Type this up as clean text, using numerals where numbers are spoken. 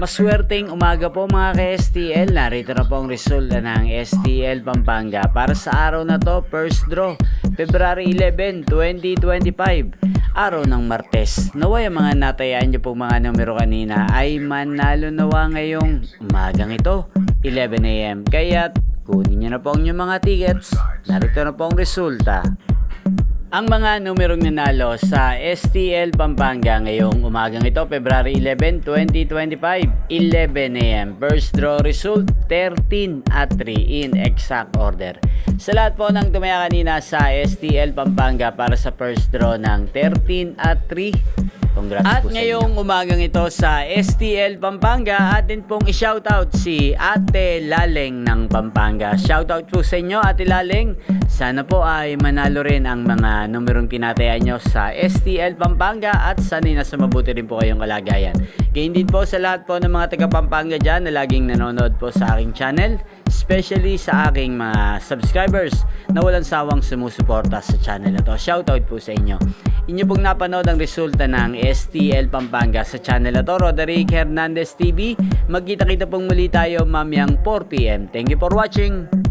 Maswerteng umaga po mga ka-STL. Narito na po ang resulta ng STL Pampanga para sa araw na to, first draw, February 11, 2025, araw ng Martes. Naway ang mga natayaan nyo po mga numero kanina ay manalo nawa ngayong umagang ito, 11 AM. Kaya kunin nyo na po ang inyong mga tickets. Narito na po ang resulta. Ang mga numerong nanalo sa STL Pampanga ngayong umagang ito, February 11, 2025, 11 AM. First draw result, 13 at 3 in exact order. Sa lahat po ng tumaya kanina sa STL Pampanga para sa first draw ng 13 at 3, congrats at po sa ngayong umagang ito sa STL Pampanga, atin pong i-shoutout si Ate Laleng ng Pampanga. Shoutout po sa inyo, Ate Laleng. Sana po ay manalo rin ang mga numerong tinatayan nyo sa STL Pampanga at sana'y nasa mabuti rin po kayong kalagayan. Gayun din po sa lahat po ng mga taga Pampanga dyan na laging nanonood po sa aking channel, especially sa aking mga subscribers na walang sawang sumusuporta sa channel na to. Shoutout po sa inyo. Inyo pong napanood ang resulta ng STL Pampanga sa channel na to, Roderick Hernandez TV. Magkita-kita pong muli tayo mamayang 4 PM. Thank you for watching.